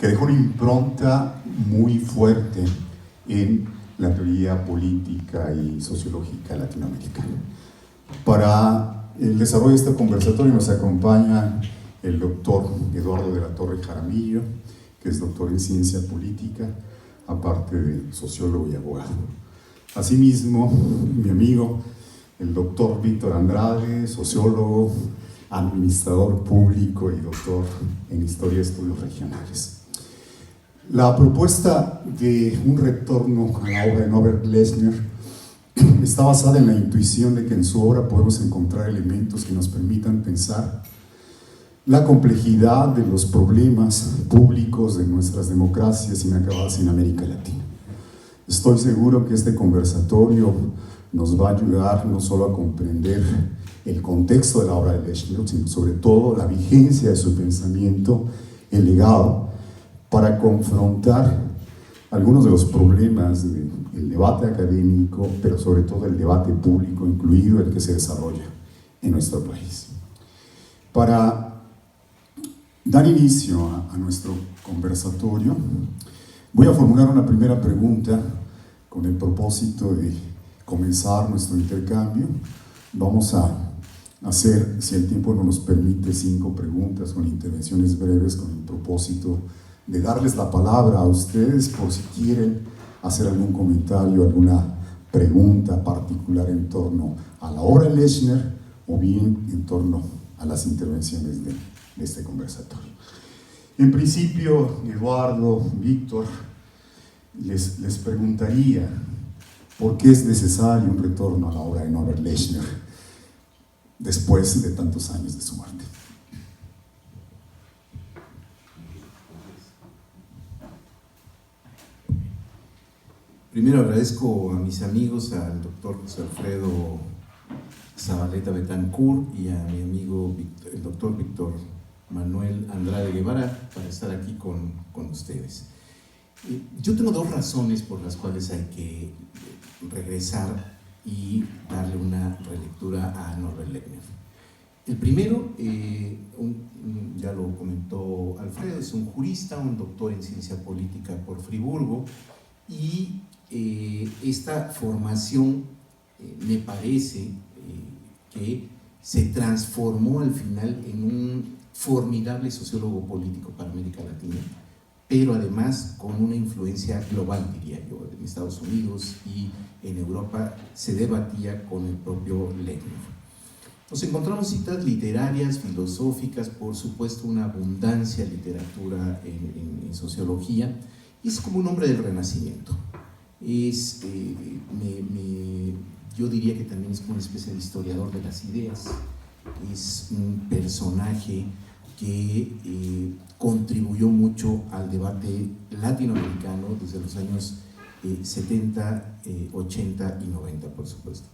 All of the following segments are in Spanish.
que dejó una impronta muy fuerte en la teoría política y sociológica latinoamericana. Para el desarrollo de este conversatorio nos acompaña el doctor Eduardo de la Torre Jaramillo, que es doctor en ciencia política, aparte de sociólogo y abogado. Asimismo, mi amigo, el doctor Víctor Andrade, sociólogo, administrador público y doctor en Historia de Estudios Regionales. La propuesta de un retorno a la obra de Norbert Lechner está basada en la intuición de que en su obra podemos encontrar elementos que nos permitan pensar la complejidad de los problemas públicos de nuestras democracias inacabadas en América Latina. Estoy seguro que este conversatorio nos va a ayudar no solo a comprender el contexto de la obra de Lechner, sino sobre todo la vigencia de su pensamiento, el legado, para confrontar algunos de los problemas del debate académico, pero sobre todo el debate público, incluido el que se desarrolla en nuestro país. Para dar inicio a nuestro conversatorio, voy a formular una primera pregunta con el propósito de comenzar nuestro intercambio. Vamos a hacer, si el tiempo nos permite, 5 preguntas con intervenciones breves con el propósito de darles la palabra a ustedes por si quieren hacer algún comentario, alguna pregunta particular en torno a la obra de Lechner o bien en torno a las intervenciones de este conversatorio. En principio, Eduardo, Víctor, les preguntaría por qué es necesario un retorno a la obra de Norbert Lechner después de tantos años de su muerte. Primero agradezco a mis amigos, al doctor José Alfredo Zabaleta Betancourt y a mi amigo el doctor Víctor Manuel Andrade Guevara para estar aquí con ustedes. Yo tengo 2 razones por las cuales hay que regresar y darle una relectura a Norbert Lechner. El primero, ya lo comentó Alfredo, es un jurista, un doctor en ciencia política por Friburgo, y esta formación me parece que se transformó al final en un formidable sociólogo político para América Latina, pero además con una influencia global, diría yo, en Estados Unidos y en Europa se debatía con el propio Lechner. Nos encontramos citas literarias, filosóficas, por supuesto una abundancia de literatura en sociología, y es como un hombre del Renacimiento. Yo diría que también es como una especie de historiador de las ideas, es un personaje que contribuyó mucho al debate latinoamericano desde los años 70, 80 y 90, por supuesto.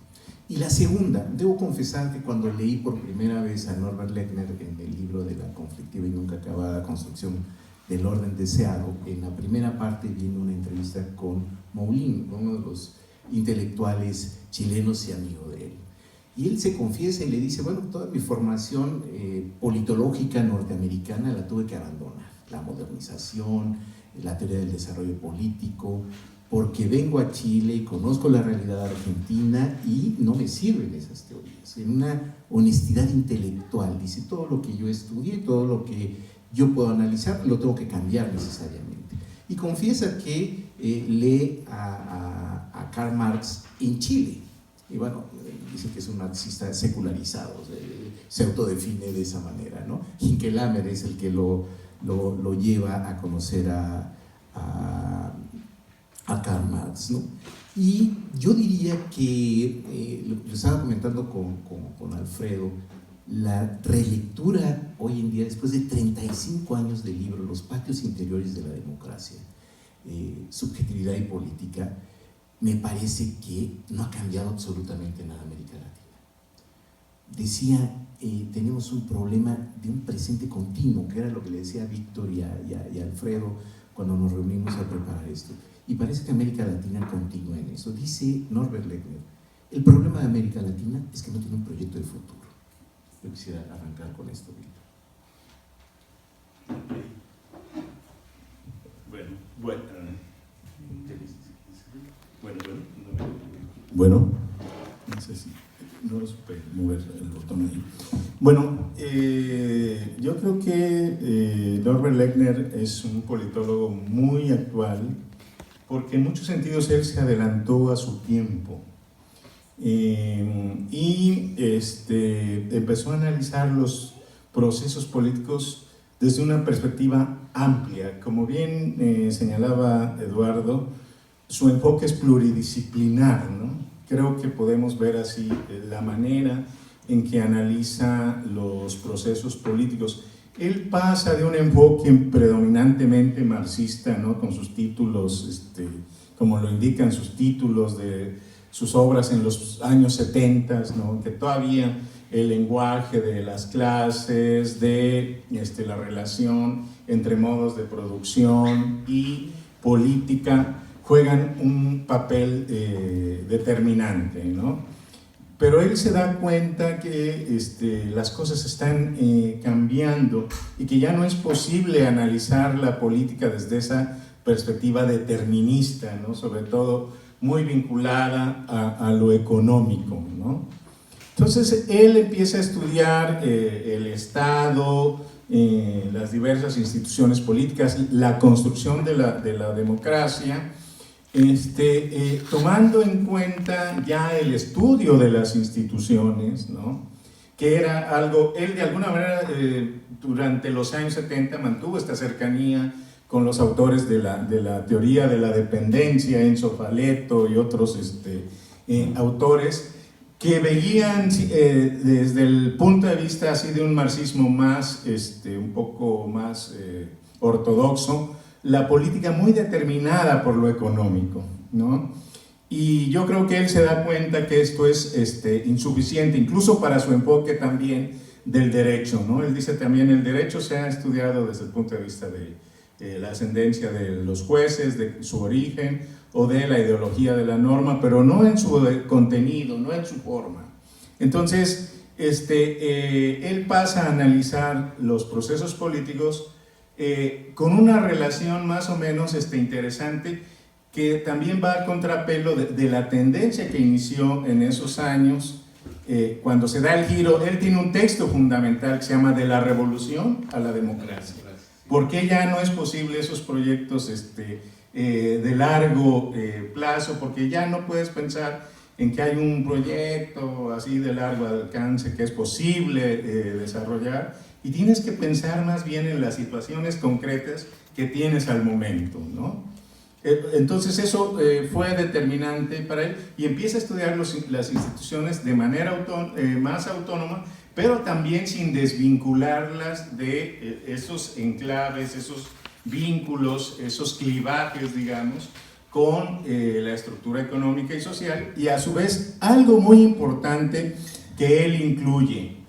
Y la segunda, debo confesar que cuando leí por primera vez a Norbert Lechner en el libro de la conflictiva y nunca acabada construcción del orden deseado, en la primera parte viene una entrevista con Moulin, uno de los intelectuales chilenos y amigo de él. Y él se confiesa y le dice, bueno, toda mi formación politológica norteamericana la tuve que abandonar, la modernización, la teoría del desarrollo político, porque vengo a Chile y conozco la realidad argentina y no me sirven esas teorías. En una honestidad intelectual, dice, todo lo que yo estudié, todo lo que yo puedo analizar, lo tengo que cambiar necesariamente. Y confiesa que lee a Karl Marx en Chile. Y bueno, dice que es un marxista secularizado, se autodefine de esa manera, ¿no? Hinckelhammer es el que lo lleva a conocer a Karl Marx, ¿no? Y yo diría que, lo que estaba comentando con Alfredo, la relectura hoy en día, después de 35 años de libro, Los patios interiores de la democracia, subjetividad y política, me parece que no ha cambiado absolutamente nada en América Latina. Decía, tenemos un problema de un presente continuo, que era lo que le decía a Víctor y a Alfredo cuando nos reunimos a preparar esto. Y parece que América Latina continúa en eso. Dice Norbert Lechner, el problema de América Latina es que no tiene un proyecto de futuro. Yo quisiera arrancar con esto, Víctor. Bueno, no sé si no lo supe mover el botón ahí. Bueno, yo creo que Norbert Lechner es un politólogo muy actual, porque en muchos sentidos él se adelantó a su tiempo y empezó a analizar los procesos políticos desde una perspectiva amplia. Como bien señalaba Eduardo, su enfoque es pluridisciplinar, ¿no? Creo que podemos ver así la manera en que analiza los procesos políticos. Él pasa de un enfoque predominantemente marxista, ¿no? Con sus títulos, como lo indican sus títulos de sus obras en los años 70, ¿no? Que todavía el lenguaje de las clases, de la relación entre modos de producción y política juegan un papel determinante, ¿no? Pero él se da cuenta que las cosas están cambiando y que ya no es posible analizar la política desde esa perspectiva determinista, ¿no? Sobre todo muy vinculada a lo económico, ¿no? Entonces él empieza a estudiar el Estado, las diversas instituciones políticas, la construcción de la democracia, tomando en cuenta ya el estudio de las instituciones, ¿no? Que era algo, él de alguna manera durante los años 70 mantuvo esta cercanía con los autores de la teoría de la dependencia, Enzo Faleto y otros autores que veían desde el punto de vista así de un marxismo más, un poco más ortodoxo, la política muy determinada por lo económico, ¿no? Y yo creo que él se da cuenta que esto es insuficiente, incluso para su enfoque también del derecho, ¿no? Él dice también el derecho se ha estudiado desde el punto de vista de la ascendencia de los jueces, de su origen o de la ideología de la norma, pero no en su contenido, no en su forma. Entonces, él pasa a analizar los procesos políticos con una relación más o menos interesante, que también va a contrapelo de la tendencia que inició en esos años, cuando se da el giro. Él tiene un texto fundamental que se llama De la revolución a la democracia. ¿Por qué ya no es posible esos proyectos de largo plazo? Porque ya no puedes pensar en que hay un proyecto así de largo alcance que es posible desarrollar, y tienes que pensar más bien en las situaciones concretas que tienes al momento, ¿no? Entonces eso fue determinante para él, y empieza a estudiar las instituciones de manera más autónoma, pero también sin desvincularlas de esos enclaves, esos vínculos, esos clivajes, digamos, con la estructura económica y social. Y a su vez, algo muy importante que él incluye,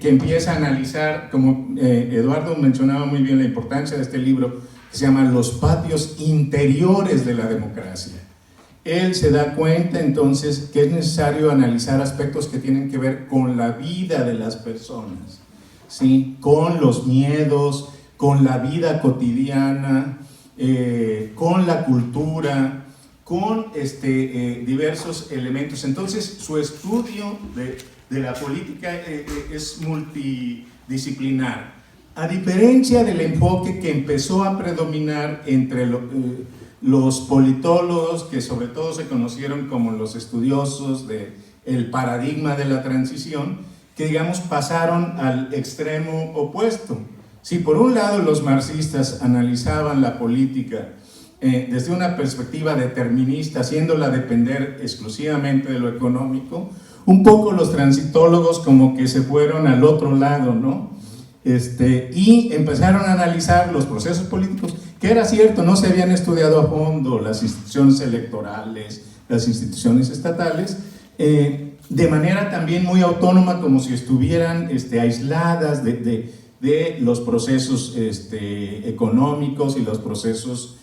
que empieza a analizar, como Eduardo mencionaba muy bien la importancia de este libro, que se llama Los patios interiores de la democracia. Él se da cuenta entonces que es necesario analizar aspectos que tienen que ver con la vida de las personas, ¿sí? Con los miedos, con la vida cotidiana, con la cultura, con diversos elementos. Entonces su estudio de la política es multidisciplinar, a diferencia del enfoque que empezó a predominar entre los politólogos, que sobre todo se conocieron como los estudiosos del paradigma de la transición, que digamos pasaron al extremo opuesto. Si por un lado los marxistas analizaban la política desde una perspectiva determinista, haciéndola depender exclusivamente de lo económico, un poco los transitólogos como que se fueron al otro lado, ¿no? Y empezaron a analizar los procesos políticos, que era cierto, no se habían estudiado a fondo las instituciones electorales, las instituciones estatales, de manera también muy autónoma, como si estuvieran aisladas de los procesos económicos y los procesos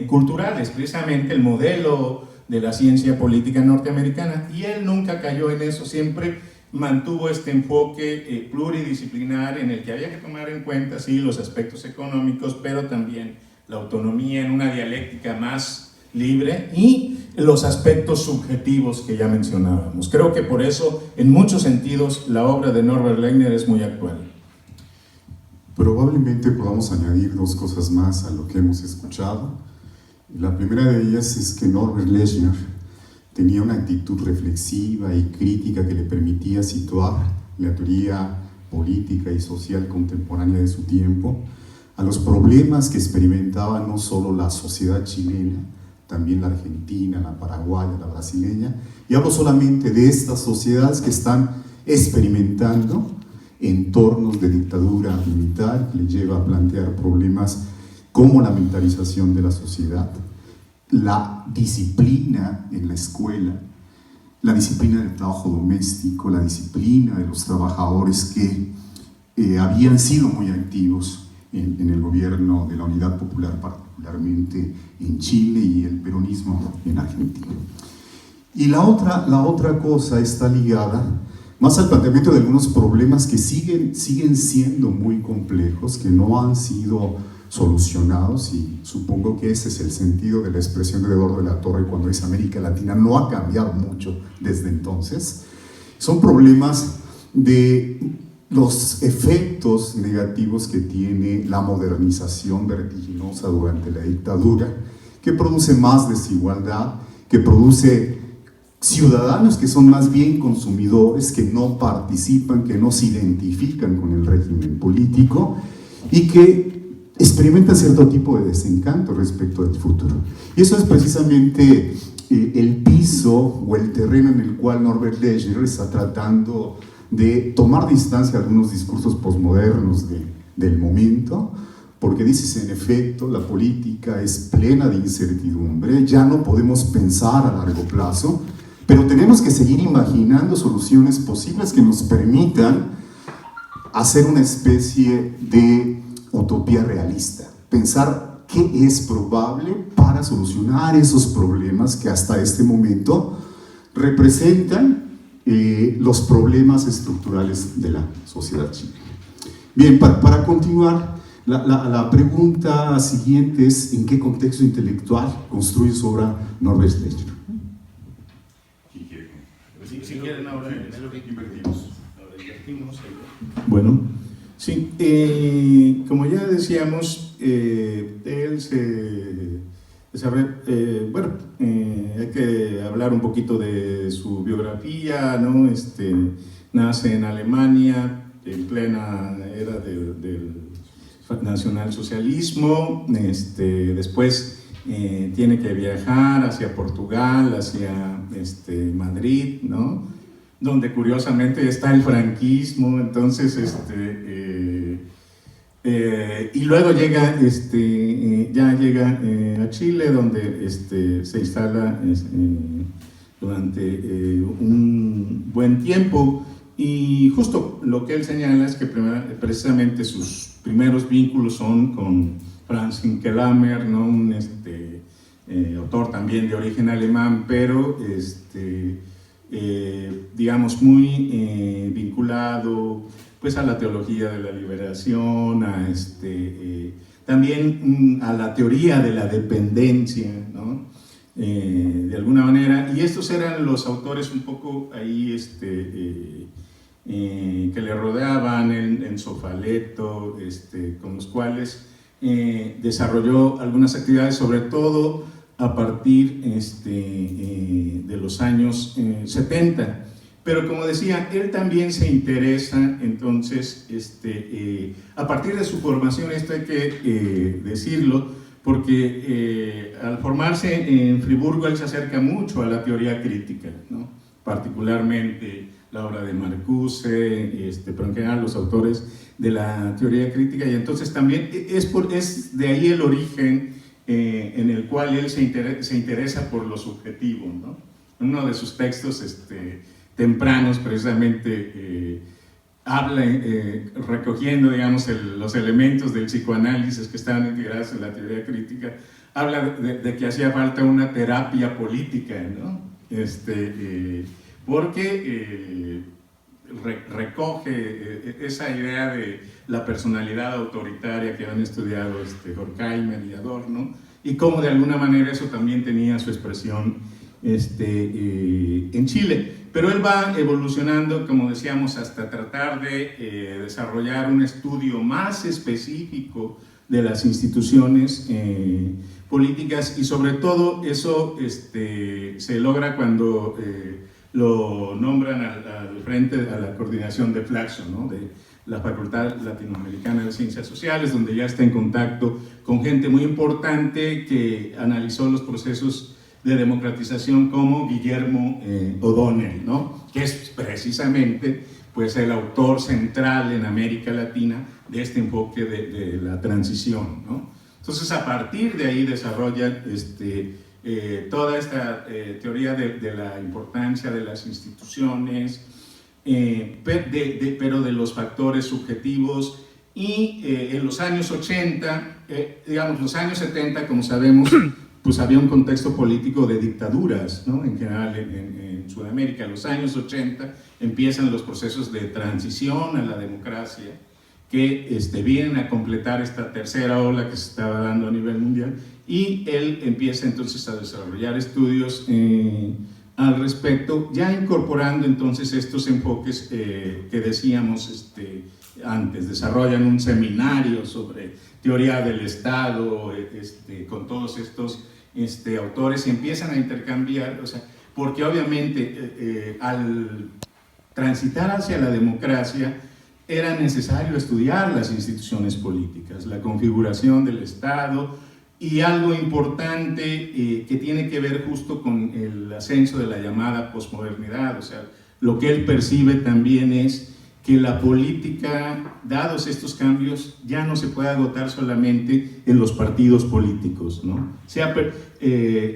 culturales, precisamente el modelo de la ciencia política norteamericana. Y él nunca cayó en eso, siempre mantuvo este enfoque pluridisciplinar en el que había que tomar en cuenta, sí, los aspectos económicos, pero también la autonomía en una dialéctica más libre, y los aspectos subjetivos que ya mencionábamos. Creo que por eso, en muchos sentidos, la obra de Norbert Lechner es muy actual. Probablemente podamos añadir dos cosas más a lo que hemos escuchado. La primera de ellas es que Norbert Lechner tenía una actitud reflexiva y crítica que le permitía situar la teoría política y social contemporánea de su tiempo a los problemas que experimentaba no solo la sociedad chilena, también la argentina, la paraguaya, la brasileña, y hablo solamente de estas sociedades que están experimentando entornos de dictadura militar que le lleva a plantear problemas como la militarización de la sociedad, la disciplina en la escuela, la disciplina del trabajo doméstico, la disciplina de los trabajadores que habían sido muy activos en el gobierno de la Unidad Popular, particularmente en Chile, y el peronismo en Argentina. Y la otra cosa está ligada más al planteamiento de algunos problemas que siguen siendo muy complejos, que no han sido solucionados, y supongo que ese es el sentido de la expresión de Eduardo de la Torre cuando dice América Latina no ha cambiado mucho desde entonces. Son problemas de los efectos negativos que tiene la modernización vertiginosa durante la dictadura, que produce más desigualdad, que produce ciudadanos que son más bien consumidores, que no participan, que no se identifican con el régimen político y que experimentan cierto tipo de desencanto respecto del futuro. Y eso es precisamente el piso o el terreno en el cual Norbert Lechner está tratando de tomar distancia de algunos discursos posmodernos del momento, porque dices, en efecto, la política es plena de incertidumbre, ya no podemos pensar a largo plazo, pero tenemos que seguir imaginando soluciones posibles que nos permitan hacer una especie de utopía realista, pensar qué es probable para solucionar esos problemas que hasta este momento representan los problemas estructurales de la sociedad chilena. Bien, para continuar, la pregunta siguiente es: ¿en qué contexto intelectual construye su obra Norbert Lechner? Si quieren ahora invertimos. Bueno, sí, como ya decíamos, él se desarrolla, hay que hablar un poquito de su biografía, ¿no? Nace en Alemania en plena era del nacionalsocialismo, después tiene que viajar hacia Portugal, hacia Madrid, ¿no? Donde curiosamente está el franquismo, entonces y luego llega ya llega a Chile, donde se instala durante un buen tiempo, y justo lo que él señala es que precisamente sus primeros vínculos son con Franz Hinkelhammer, ¿no? Un autor también de origen alemán, pero digamos muy vinculado pues a la teología de la liberación, también a la teoría de la dependencia, ¿no? De alguna manera, y estos eran los autores un poco ahí que le rodeaban, en Sofaleto, con los cuales desarrolló algunas actividades, sobre todo a partir de los años 70. Pero como decía, él también se interesa, entonces, a partir de su formación, esto hay que decirlo, porque al formarse en Friburgo él se acerca mucho a la teoría crítica, ¿no? Particularmente la obra de Marcuse, pero en general los autores de la teoría crítica, y entonces también es de ahí el origen en el cual él se interesa por lo subjetivo, ¿no? Uno de sus textos tempranos precisamente habla, recogiendo, digamos, los elementos del psicoanálisis que estaban integrados en la teoría crítica, habla de que hacía falta una terapia política, ¿no? Porque recoge esa idea de la personalidad autoritaria que han estudiado Horkheimer y Adorno, y cómo de alguna manera eso también tenía su expresión en Chile. Pero él va evolucionando, como decíamos, hasta tratar de desarrollar un estudio más específico de las instituciones políticas, y sobre todo eso se logra cuando lo nombran al frente a la coordinación de Flaxo, ¿no? De la Facultad Latinoamericana de Ciencias Sociales, donde ya está en contacto con gente muy importante que analizó los procesos de democratización, como Guillermo O'Donnell, ¿no? Que es precisamente pues, el autor central en América Latina de este enfoque de la transición, ¿no? Entonces, a partir de ahí desarrollan toda esta teoría de la importancia de las instituciones, pero de los factores subjetivos, y en los años 80, digamos los años 70, como sabemos, pues había un contexto político de dictaduras, ¿no? En general en Sudamérica. En los años 80 empiezan los procesos de transición a la democracia, que vienen a completar esta tercera ola que se estaba dando a nivel mundial, y él empieza entonces a desarrollar estudios al respecto, ya incorporando entonces estos enfoques que decíamos antes. Desarrollan un seminario sobre teoría del Estado con todos estos autores, y empiezan a intercambiar, o sea, porque obviamente al transitar hacia la democracia era necesario estudiar las instituciones políticas, la configuración del Estado, y algo importante que tiene que ver justo con el ascenso de la llamada posmodernidad. O sea, lo que él percibe también es que la política, dados estos cambios, ya no se puede agotar solamente en los partidos políticos, ¿no? O sea,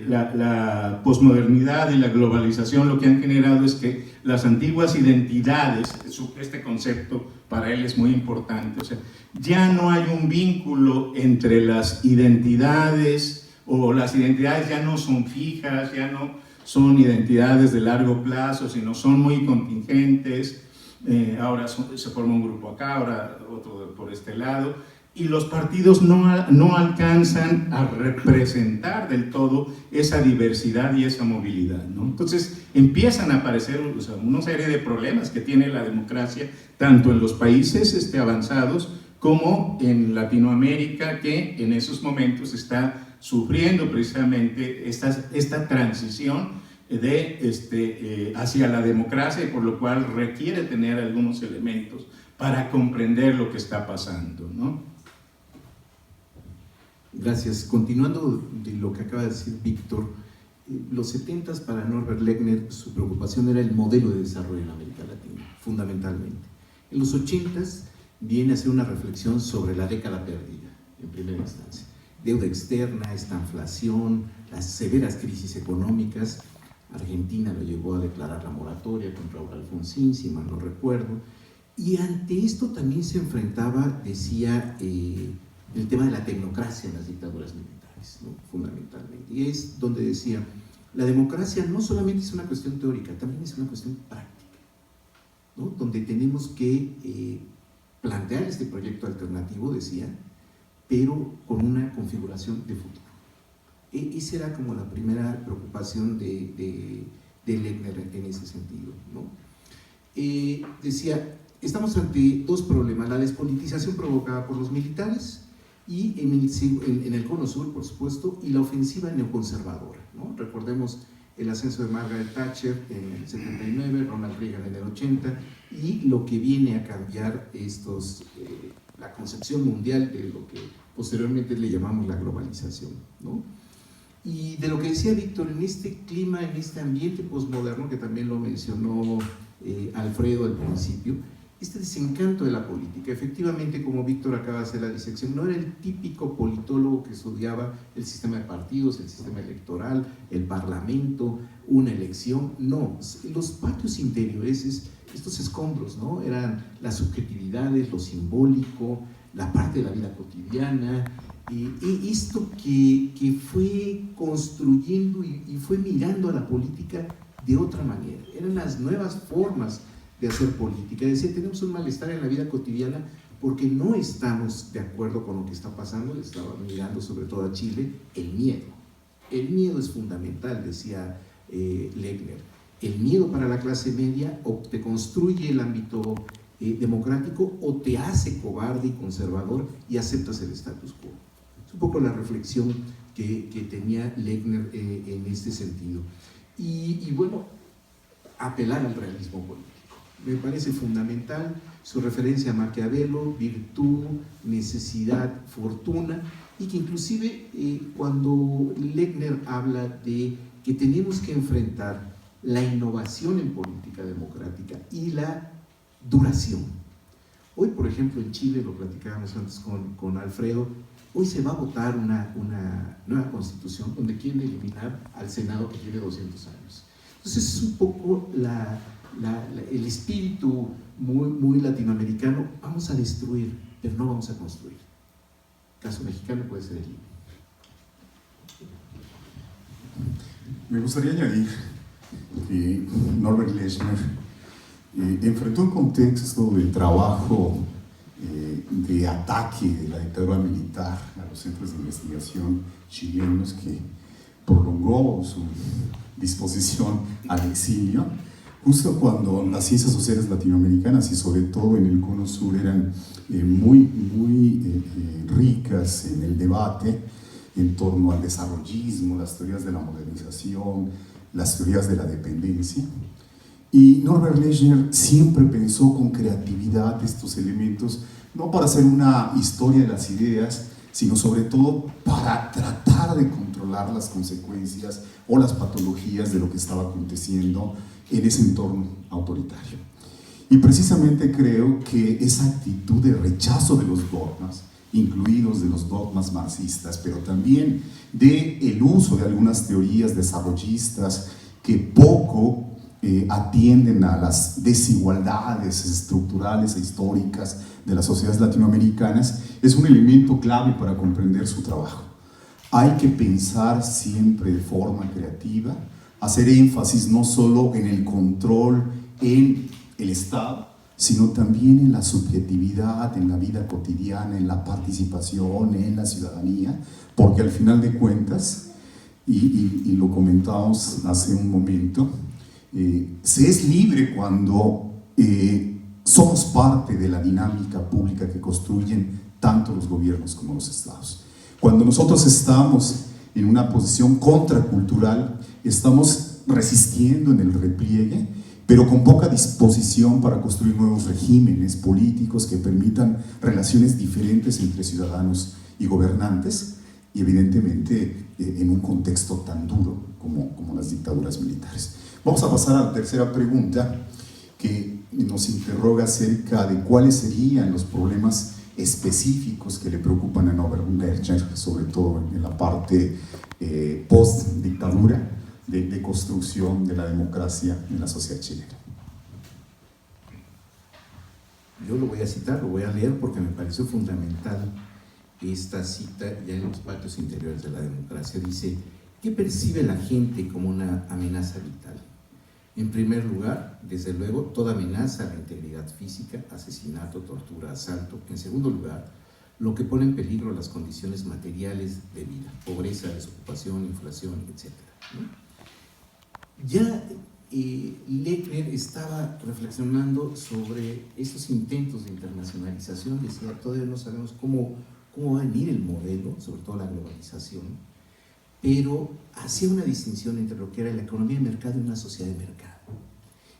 la posmodernidad y la globalización lo que han generado es que las antiguas identidades, este concepto para él es muy importante, o sea, ya no hay un vínculo entre las identidades, o las identidades ya no son fijas, ya no son identidades de largo plazo, sino son muy contingentes. Ahora se forma un grupo acá, ahora otro por este lado, y los partidos no alcanzan a representar del todo esa diversidad y esa movilidad, ¿no? Entonces empiezan a aparecer, o sea, una serie de problemas que tiene la democracia, tanto en los países avanzados como en Latinoamérica, que en esos momentos está sufriendo precisamente esta transición hacia la democracia, y por lo cual requiere tener algunos elementos para comprender lo que está pasando, ¿no? Gracias. Continuando de lo que acaba de decir Víctor, los 70s para Norbert Lechner, su preocupación era el modelo de desarrollo en América Latina, fundamentalmente. En los 80s viene a hacer una reflexión sobre la década perdida, en primera instancia. Deuda externa, estanflación, las severas crisis económicas. Argentina lo llevó a declarar la moratoria contra Raúl Alfonsín, si mal no recuerdo. Y ante esto también se enfrentaba, decía, el tema de la tecnocracia en las dictaduras militares, ¿no? Fundamentalmente. Y es donde decía, la democracia no solamente es una cuestión teórica, también es una cuestión práctica, ¿no? Donde tenemos que plantear este proyecto alternativo, decía, pero con una configuración de futuro. Esa era como la primera preocupación de Lechner en ese sentido, ¿no? Decía, estamos ante dos problemas: la despolitización provocada por los militares y en el cono sur, por supuesto, y la ofensiva neoconservadora, ¿no? Recordemos el ascenso de Margaret Thatcher en el 79, Ronald Reagan en el 80, y lo que viene a cambiar la concepción mundial de lo que posteriormente le llamamos la globalización, ¿no? Y de lo que decía Víctor, en este clima, en este ambiente posmoderno, que también lo mencionó Alfredo al principio, este desencanto de la política. Efectivamente, como Víctor acaba de hacer la disección, no era el típico politólogo que estudiaba el sistema de partidos, el sistema electoral, el parlamento, una elección. No, los patios interiores, estos escombros, ¿no? Eran las subjetividades, lo simbólico, la parte de la vida cotidiana, y esto que fue construyendo y fue mirando a la política de otra manera. Eran las nuevas formas de hacer política. Decía, tenemos un malestar en la vida cotidiana porque no estamos de acuerdo con lo que está pasando. Estaba mirando sobre todo a Chile, el miedo. El miedo es fundamental, decía Lechner. El miedo para la clase media o te construye el ámbito democrático o te hace cobarde y conservador y aceptas el status quo. Es un poco la reflexión que tenía Lechner en este sentido. Y bueno, apelar al realismo político. Me parece fundamental su referencia a Maquiavelo, virtud, necesidad, fortuna, y que inclusive cuando Lechner habla de que tenemos que enfrentar la innovación en política democrática y la duración. Hoy, por ejemplo, en Chile, lo platicábamos antes con Alfredo, hoy se va a votar una nueva constitución donde quieren eliminar al Senado que tiene 200 años. Entonces es un poco el espíritu muy latinoamericano. Vamos a destruir, pero no vamos a construir. El caso mexicano puede ser el libro. Me gustaría añadir que Norbert Lechner enfrentó un contexto de trabajo, de ataque de la dictadura militar a los centros de investigación chilenos, que prolongó su disposición al exilio, justo cuando las ciencias sociales latinoamericanas y sobre todo en el cono sur eran muy ricas en el debate en torno al desarrollismo, las teorías de la modernización, las teorías de la dependencia. Y Norbert Lechner siempre pensó con creatividad estos elementos, no para hacer una historia de las ideas, sino sobre todo para tratar de controlar las consecuencias o las patologías de lo que estaba aconteciendo en ese entorno autoritario. Y precisamente creo que esa actitud de rechazo de los dogmas, incluidos de los dogmas marxistas, pero también del uso de algunas teorías desarrollistas que poco atienden a las desigualdades estructurales e históricas de las sociedades latinoamericanas, es un elemento clave para comprender su trabajo. Hay que pensar siempre de forma creativa, hacer énfasis no solo en el control en el Estado, sino también en la subjetividad, en la vida cotidiana, en la participación, en la ciudadanía, porque al final de cuentas, y lo comentábamos hace un momento, se es libre cuando somos parte de la dinámica pública que construyen tanto los gobiernos como los estados. Cuando nosotros estamos en una posición contracultural, estamos resistiendo en el repliegue, pero con poca disposición para construir nuevos regímenes políticos que permitan relaciones diferentes entre ciudadanos y gobernantes, y evidentemente en un contexto tan duro como las dictaduras militares. Vamos a pasar a la tercera pregunta, que nos interroga acerca de cuáles serían los problemas específicos que le preocupan a Norbert Lechner, sobre todo en la parte post-dictadura, de construcción de la democracia en la sociedad chilena. Yo lo voy a citar, lo voy a leer porque me pareció fundamental esta cita ya en los patios interiores de la democracia. Dice: ¿qué percibe la gente como una amenaza vital? En primer lugar, desde luego, toda amenaza a la integridad física, asesinato, tortura, asalto. En segundo lugar, lo que pone en peligro las condiciones materiales de vida, pobreza, desocupación, inflación, etc. Ya Lechner estaba reflexionando sobre estos intentos de internacionalización. Decía: todavía no sabemos cómo va a venir el modelo, sobre todo la globalización, pero hacía una distinción entre lo que era la economía de mercado y una sociedad de mercado.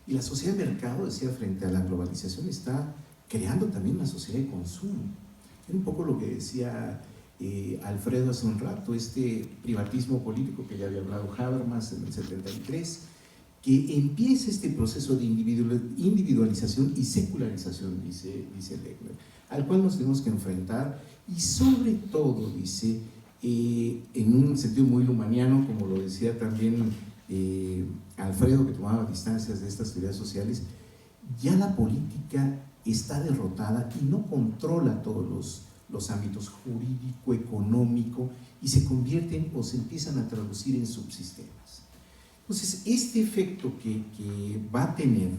Y la sociedad de mercado, decía, frente a la globalización, está creando también una sociedad de consumo. Era un poco lo que decía Alfredo hace un rato, este privatismo político que ya había hablado Habermas en el 73, que empieza este proceso de individualización y secularización, dice Lechner, al cual nos tenemos que enfrentar, y sobre todo, dice, en un sentido muy lumaniano, como lo decía también Alfredo, que tomaba distancias de estas teorías sociales, ya la política está derrotada y no controla todos los ámbitos jurídico, económico, y se convierten o se empiezan a traducir en subsistemas. Entonces, este efecto que va a tener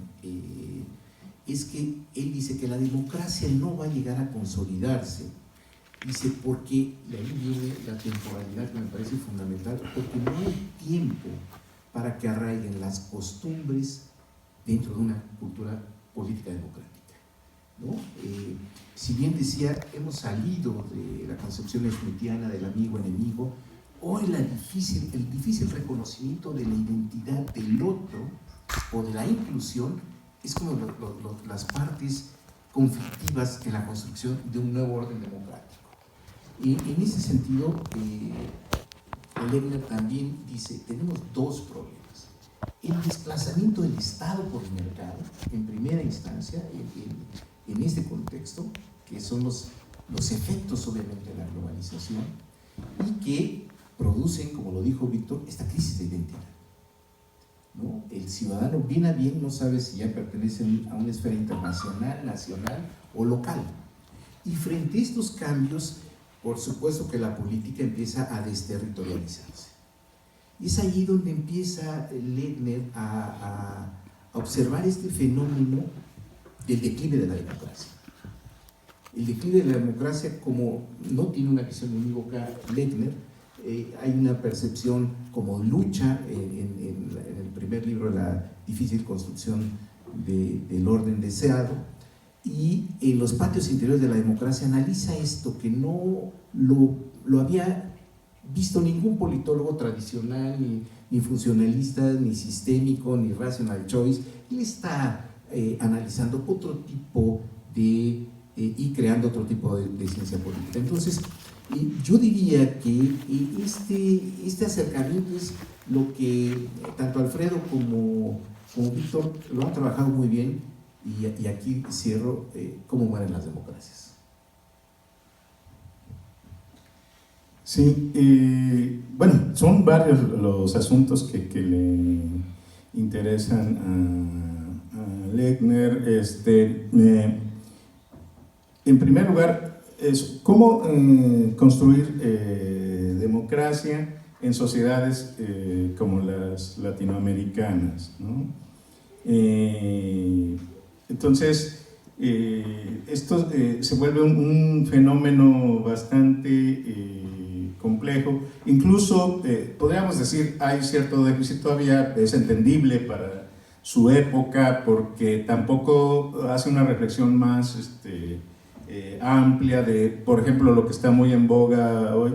es que él dice que la democracia no va a llegar a consolidarse. Dice, porque, y ahí viene la temporalidad que me parece fundamental, porque no hay tiempo para que arraiguen las costumbres dentro de una cultura política democrática, ¿no? Si bien decía, hemos salido de la concepción smithiana del amigo-enemigo, hoy el difícil reconocimiento de la identidad del otro o de la inclusión es como las partes conflictivas en la construcción de un nuevo orden democrático. Y en ese sentido, Loeffler también dice, tenemos dos problemas. El desplazamiento del Estado por el mercado, en primera instancia, en este contexto, que son los efectos obviamente de la globalización, y que producen, como lo dijo Víctor, esta crisis de identidad, ¿no? El ciudadano bien a bien no sabe si ya pertenece a una esfera internacional, nacional o local. Y frente a estos cambios, por supuesto que la política empieza a desterritorializarse. Y es ahí donde empieza Loeffler a observar este fenómeno del declive de la democracia. El declive de la democracia, como no tiene una visión unívoca Loeffler, hay una percepción como lucha en el primer libro, La difícil construcción del orden deseado, y en los patios interiores de la democracia analiza esto que no lo había visto ningún politólogo tradicional, ni funcionalista, ni sistémico, ni rational choice. Él está analizando otro tipo y creando otro tipo de ciencia política. Entonces, yo diría que este acercamiento es lo que tanto Alfredo como Víctor lo han trabajado muy bien, y aquí cierro cómo mueren las democracias. Sí, bueno, son varios los asuntos que le interesan a Loeffler. En primer lugar, es cómo construir democracia en sociedades como las latinoamericanas, ¿no? Entonces, esto se vuelve un fenómeno bastante complejo. Incluso, podríamos decir, hay cierto déficit, todavía es entendible para su época, porque tampoco hace una reflexión más amplia de, por ejemplo, lo que está muy en boga hoy,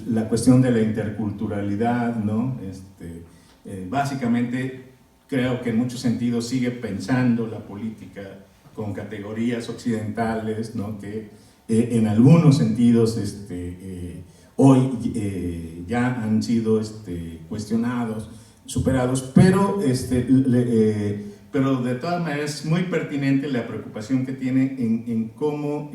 la cuestión de la interculturalidad, ¿no? Básicamente, creo que en muchos sentidos sigue pensando la política con categorías occidentales, ¿no? Que en algunos sentidos hoy ya han sido cuestionados, superados, pero de todas maneras es muy pertinente la preocupación que tiene en cómo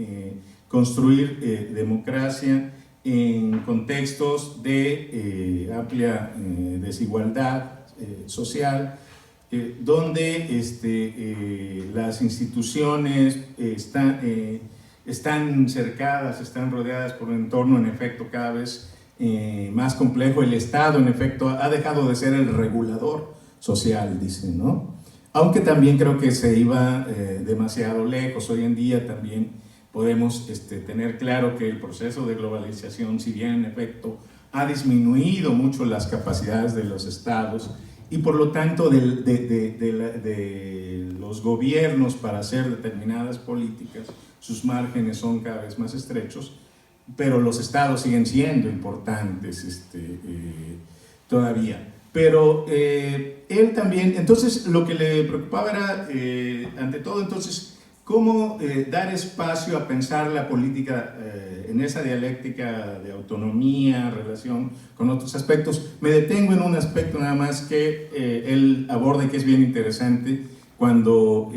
construir democracia en contextos de amplia desigualdad social, donde las instituciones están cercadas, están rodeadas por un entorno en efecto cada vez más complejo. El Estado en efecto ha dejado de ser el regulador social, dice, ¿no? Aunque también creo que se iba demasiado lejos. Hoy en día también podemos tener claro que el proceso de globalización, si bien en efecto ha disminuido mucho las capacidades de los estados y por lo tanto de los gobiernos para hacer determinadas políticas, sus márgenes son cada vez más estrechos, pero los estados siguen siendo importantes todavía. Pero él también, entonces lo que le preocupaba era, ante todo, entonces, cómo dar espacio a pensar la política en esa dialéctica de autonomía, relación con otros aspectos. Me detengo en un aspecto nada más que él aborda y que es bien interesante cuando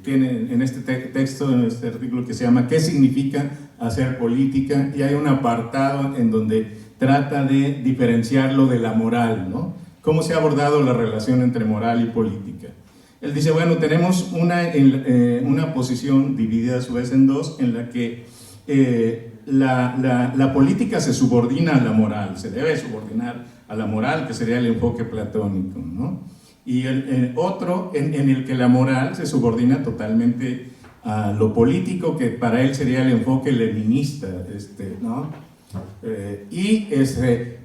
tiene en este texto, en este artículo que se llama ¿Qué significa hacer política? Y hay un apartado en donde trata de diferenciarlo de la moral, ¿no? ¿Cómo se ha abordado la relación entre moral y política? Él dice, bueno, tenemos una posición dividida a su vez en dos, en la que la política se subordina a la moral, se debe subordinar a la moral, que sería el enfoque platónico, ¿no? y otro en el que la moral se subordina totalmente a lo político, que para él sería el enfoque leninista, ¿no?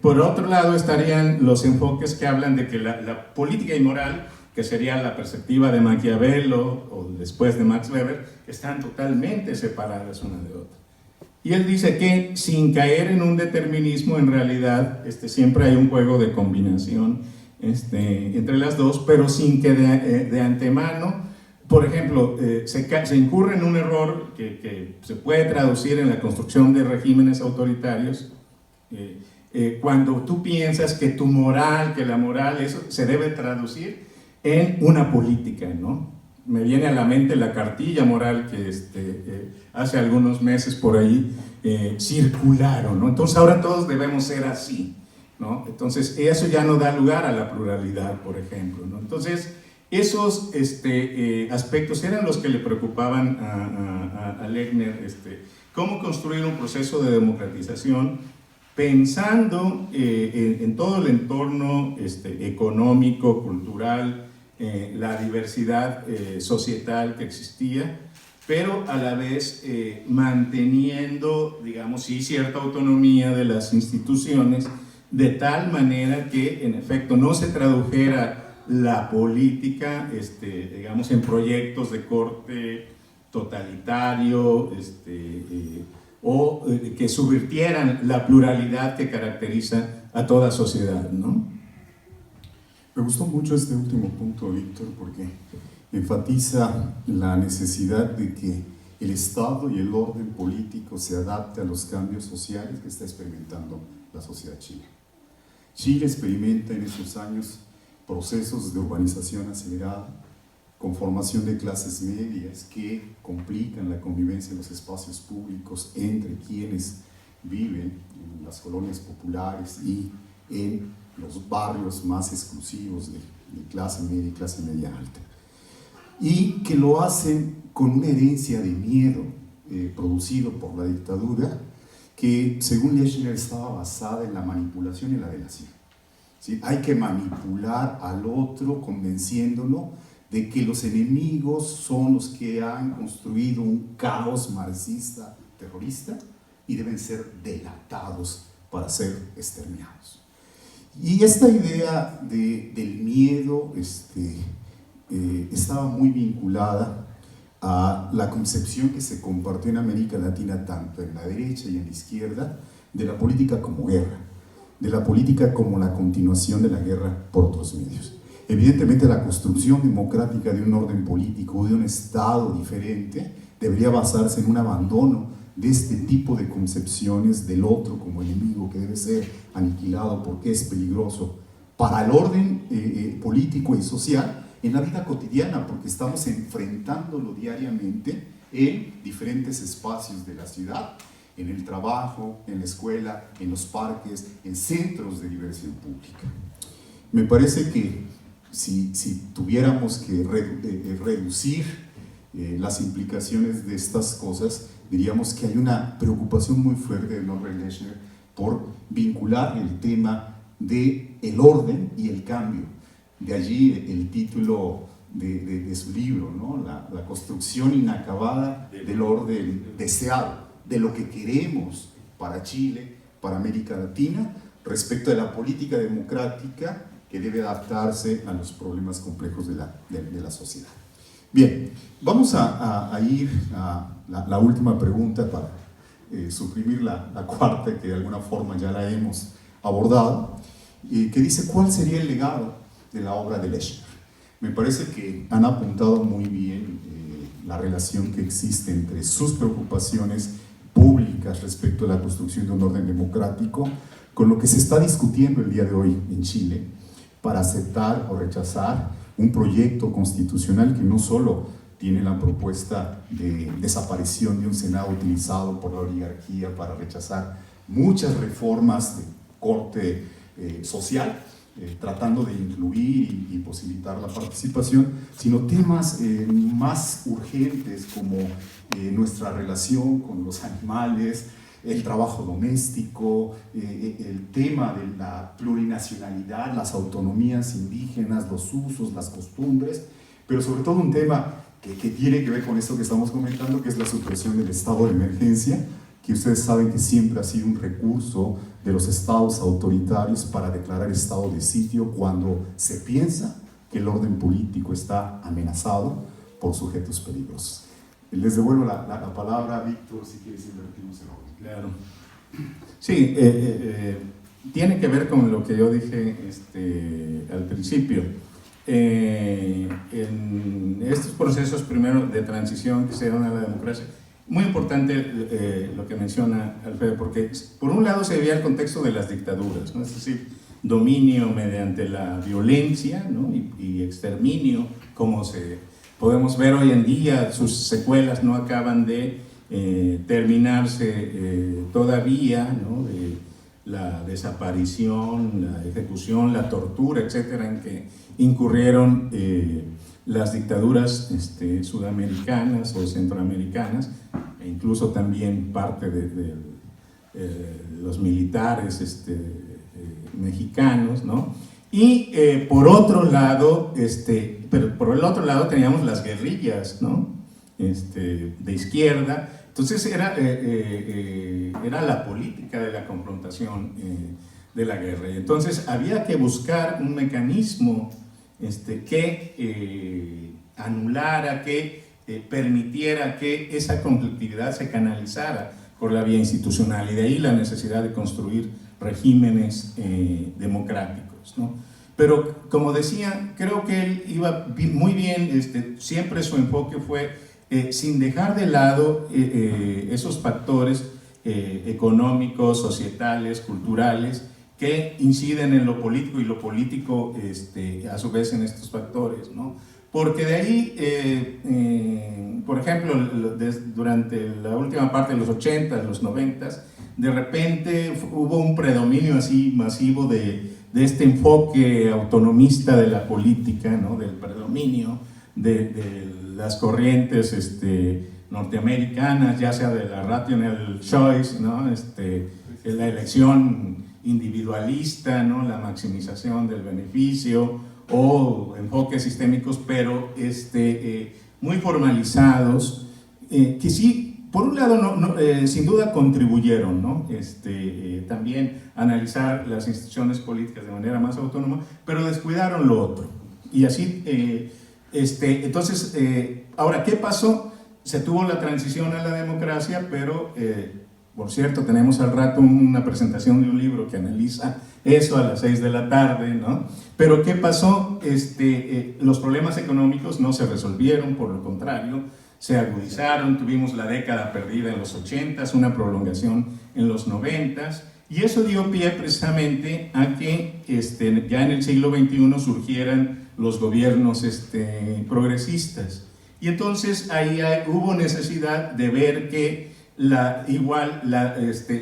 Por otro lado estarían los enfoques que hablan de que la política y moral, que sería la perspectiva de Maquiavelo o después de Max Weber, están totalmente separadas una de otra. Y él dice que sin caer en un determinismo, en realidad siempre hay un juego de combinación entre las dos, pero sin que de antemano, por ejemplo, se incurre en un error que se puede traducir en la construcción de regímenes autoritarios, cuando tú piensas que tu moral, que la moral, eso se debe traducir en una política, ¿no? Me viene a la mente la cartilla moral que hace algunos meses por ahí circularon, ¿no? Entonces ahora todos debemos ser así, ¿no? Entonces eso ya no da lugar a la pluralidad, por ejemplo, ¿no? Entonces esos aspectos eran los que le preocupaban a Lechner, cómo construir un proceso de democratización pensando en todo el entorno económico, cultural, la diversidad societal que existía, pero a la vez manteniendo, digamos, sí, cierta autonomía de las instituciones, de tal manera que, en efecto, no se tradujera la política, digamos, en proyectos de corte totalitario, o que subvirtieran la pluralidad que caracteriza a toda sociedad, ¿no? Me gustó mucho este último punto, Víctor, porque enfatiza la necesidad de que el Estado y el orden político se adapte a los cambios sociales que está experimentando la sociedad chilena. Chile experimenta en estos años procesos de urbanización acelerada, conformación de clases medias que complican la convivencia en los espacios públicos entre quienes viven en las colonias populares y en los barrios más exclusivos de clase media y clase media alta. Y que lo hacen con una herencia de miedo producido por la dictadura que, según Lechner, estaba basada en la manipulación y la delación. ¿Sí? Hay que manipular al otro convenciéndolo de que los enemigos son los que han construido un caos marxista terrorista y deben ser delatados para ser exterminados. Y esta idea del miedo estaba muy vinculada a la concepción que se compartió en América Latina, tanto en la derecha y en la izquierda, de la política como guerra, de la política como la continuación de la guerra por otros medios. Evidentemente, la construcción democrática de un orden político, de un Estado diferente, debería basarse en un abandono de este tipo de concepciones del otro como enemigo que debe ser aniquilado porque es peligroso para el orden político y social en la vida cotidiana, porque estamos enfrentándolo diariamente en diferentes espacios de la ciudad, en el trabajo, en la escuela, en los parques, en centros de diversión pública. Me parece que si tuviéramos que reducir las implicaciones de estas cosas, diríamos que hay una preocupación muy fuerte de Norbert Lechner por vincular el tema del orden y el cambio. De allí el título de su libro, ¿no? La construcción inacabada del orden deseado, de lo que queremos para Chile, para América Latina, respecto de la política democrática que debe adaptarse a los problemas complejos de la sociedad. Bien, vamos a ir a la última pregunta para suprimir la cuarta, que de alguna forma ya la hemos abordado, que dice: ¿cuál sería el legado de la obra de Lechner? Me parece que han apuntado muy bien la relación que existe entre sus preocupaciones públicas respecto a la construcción de un orden democrático con lo que se está discutiendo el día de hoy en Chile para aceptar o rechazar un proyecto constitucional que no solo tiene la propuesta de desaparición de un Senado utilizado por la oligarquía para rechazar muchas reformas de corte social, tratando de incluir y posibilitar la participación, sino temas más urgentes como nuestra relación con los animales, el trabajo doméstico, el tema de la plurinacionalidad, las autonomías indígenas, los usos, las costumbres, pero sobre todo un tema que tiene que ver con esto que estamos comentando, que es la supresión del estado de emergencia, que ustedes saben que siempre ha sido un recurso de los estados autoritarios para declarar estado de sitio cuando se piensa que el orden político está amenazado por sujetos peligrosos. Les devuelvo la palabra a Víctor, si quieres invertimos en orden. Claro. Sí, tiene que ver con lo que yo dije al principio. En estos procesos primero de transición que se dieron a la democracia, muy importante lo que menciona Alfredo, porque por un lado se vivía el contexto de las dictaduras, ¿no? Es decir, dominio mediante la violencia, ¿no? y exterminio, como podemos ver hoy en día, sus secuelas no acaban de terminarse todavía, ¿no? De la desaparición, la ejecución, la tortura, etcétera, en que incurrieron las dictaduras sudamericanas o centroamericanas, e incluso también parte de los militares mexicanos, ¿no? Y por otro lado, pero por el otro lado teníamos las guerrillas, ¿no? De izquierda. Entonces era la política de la confrontación de la guerra. Y entonces había que buscar un mecanismo que anulara, que permitiera que esa conflictividad se canalizara por la vía institucional, y de ahí la necesidad de construir regímenes democráticos, ¿no? Pero como decía, creo que él iba muy bien, siempre su enfoque fue sin dejar de lado esos factores económicos, societales, culturales, que inciden en lo político, y lo político a su vez en estos factores, ¿no? Porque de ahí, por ejemplo, durante la última parte de los 80, los 90, de repente hubo un predominio así masivo de este enfoque autonomista de la política, ¿no? Del predominio de las corrientes norteamericanas, ya sea de la rational choice, ¿no? La elección individualista, ¿no? La maximización del beneficio, o enfoques sistémicos, pero muy formalizados, que sí, por un lado, sin duda contribuyeron, ¿no? También analizar las instituciones políticas de manera más autónoma, pero descuidaron lo otro. Y así, entonces, ahora, ¿qué pasó? Se tuvo la transición a la democracia, pero, por cierto, tenemos al rato una presentación de un libro que analiza eso a las 6 de la tarde, ¿no? Pero ¿qué pasó? Los problemas económicos no se resolvieron, por lo contrario, se agudizaron. Tuvimos la década perdida en los 80s, una prolongación en los 90s, y eso dio pie precisamente a que ya en el siglo XXI surgieran los gobiernos progresistas. Y entonces ahí hubo necesidad de ver que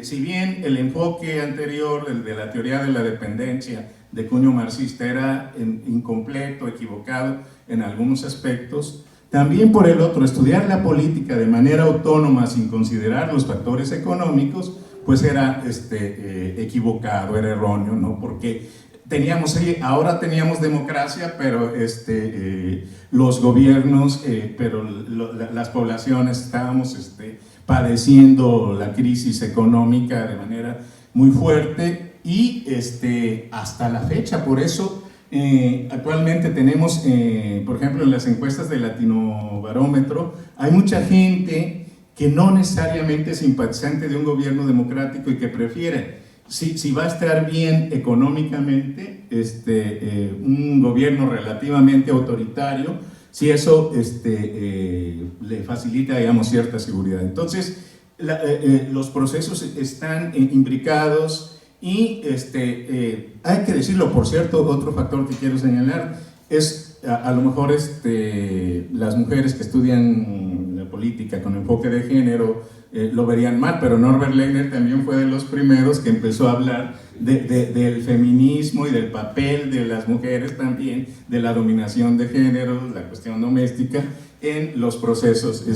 si bien el enfoque anterior, el de la teoría de la dependencia de cuño marxista, era incompleto, equivocado en algunos aspectos, también por el otro, estudiar la política de manera autónoma sin considerar los factores económicos, pues era equivocado, era erróneo, ¿no? Porque ahora teníamos democracia, pero los gobiernos, pero las poblaciones estábamos padeciendo la crisis económica de manera muy fuerte, y hasta la fecha. Por eso actualmente tenemos, por ejemplo, en las encuestas de Latinobarómetro, hay mucha gente que no necesariamente es simpatizante de un gobierno democrático y que prefiere, si va a estar bien económicamente, un gobierno relativamente autoritario, si eso le facilita, digamos, cierta seguridad. Entonces, los procesos están imbricados, y hay que decirlo, por cierto, otro factor que quiero señalar es, a lo mejor, las mujeres que estudian la política con enfoque de género lo verían mal, pero Norbert Lehner también fue de los primeros que empezó a hablar del feminismo y del papel de las mujeres también, de la dominación de género, la cuestión doméstica en los procesos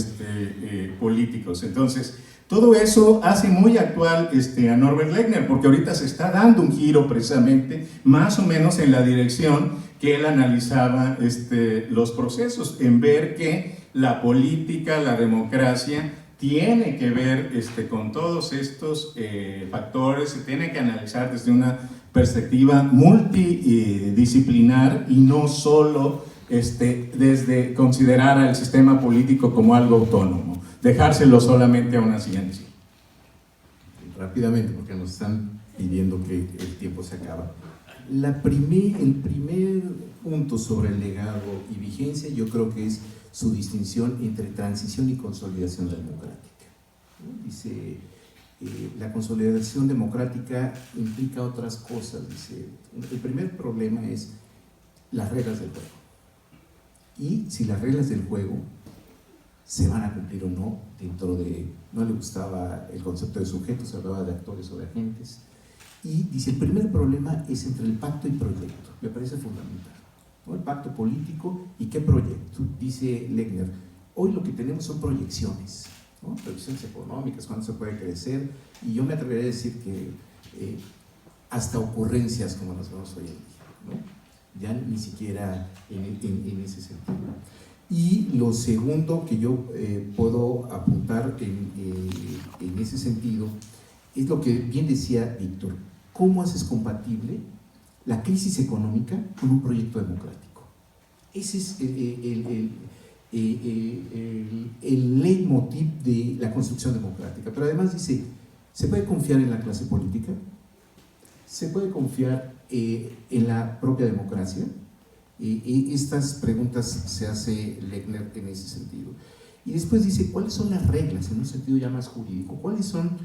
políticos. Entonces, Todo eso hace muy actual a Norbert Lechner, porque ahorita se está dando un giro precisamente, más o menos en la dirección que él analizaba los procesos, en ver que la política, la democracia, tiene que ver con todos estos factores, se tiene que analizar desde una perspectiva multidisciplinar y no solo desde considerar al sistema político como algo autónomo, dejárselo solamente a una ciencia. Rápidamente, porque nos están pidiendo que el tiempo se acaba. El primer punto sobre el legado y vigencia, yo creo que es su distinción entre transición y consolidación democrática. Dice, la consolidación democrática implica otras cosas. Dice, el primer problema es las reglas del juego. Y si las reglas del juego se van a cumplir o no, dentro de, no le gustaba el concepto de sujetos, se hablaba de actores o de agentes. Y dice, el primer problema es entre el pacto y proyecto, me parece fundamental, ¿no? El pacto político y qué proyecto. Dice Lechner, hoy lo que tenemos son proyecciones, ¿no? Proyecciones económicas, cuánto se puede crecer, y yo me atrevería a decir que hasta ocurrencias como las vemos hoy en día, ¿no? Ya ni siquiera en ese sentido. Y lo segundo que yo puedo apuntar en ese sentido es lo que bien decía Víctor, ¿cómo haces compatible la crisis económica con un proyecto democrático? Ese es el leitmotiv de la construcción democrática. Pero además dice, ¿se puede confiar en la clase política? ¿Se puede confiar en la propia democracia? Y estas preguntas se hace Lechner en ese sentido. Y después dice, ¿cuáles son las reglas en un sentido ya más jurídico? ¿Cuáles son,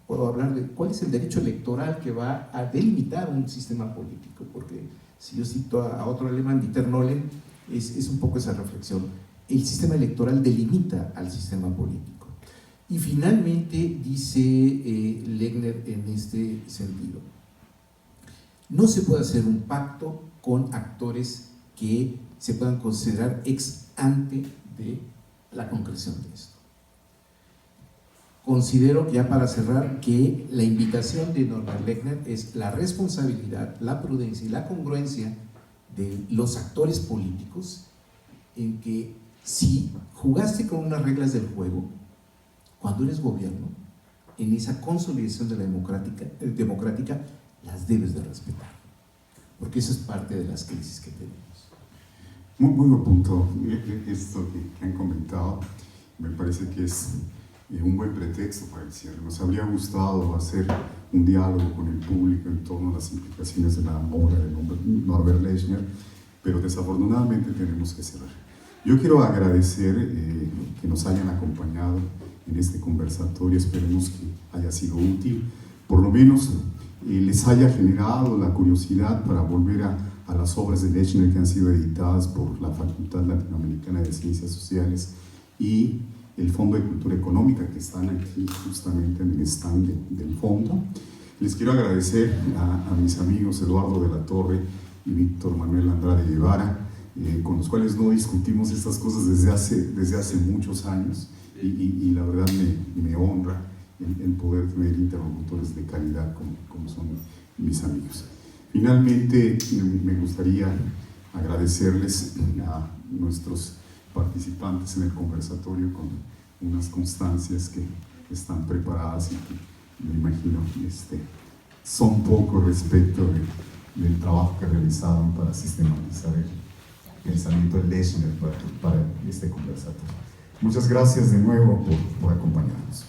puedo hablar de cuál es el derecho electoral que va a delimitar un sistema político? Porque si yo cito a otro alemán, Dieter Nolen, es un poco esa reflexión. El sistema electoral delimita al sistema político. Y finalmente dice Lechner en este sentido, no se puede hacer un pacto con actores que se puedan considerar ex ante de la concreción de esto. Considero, ya para cerrar, que la invitación de Norbert Lechner es la responsabilidad, la prudencia y la congruencia de los actores políticos, en que si jugaste con unas reglas del juego, cuando eres gobierno, en esa consolidación de la democrática las debes de respetar, porque eso es parte de las crisis que tenemos. Muy buen punto esto que han comentado. Me parece que es un buen pretexto para el cierre. Nos habría gustado hacer un diálogo con el público en torno a las implicaciones de la obra de Norbert Lechner, pero desafortunadamente tenemos que cerrar. Yo quiero agradecer que nos hayan acompañado en este conversatorio. Esperemos que haya sido útil, por lo menos les haya generado la curiosidad para volver a las obras de Lechner que han sido editadas por la Facultad Latinoamericana de Ciencias Sociales y el Fondo de Cultura Económica, que están aquí justamente en el stand del fondo. Les quiero agradecer a mis amigos Eduardo de la Torre y Víctor Manuel Andrade Guevara, con los cuales no discutimos estas cosas desde hace muchos años, y la verdad me honra el poder tener interlocutores de calidad como son mis amigos. Finalmente, me gustaría agradecerles a nuestros participantes en el conversatorio con unas constancias que están preparadas y que me imagino son poco respecto del trabajo que realizaron para sistematizar el pensamiento de Lechner para este conversatorio. Muchas gracias de nuevo por acompañarnos.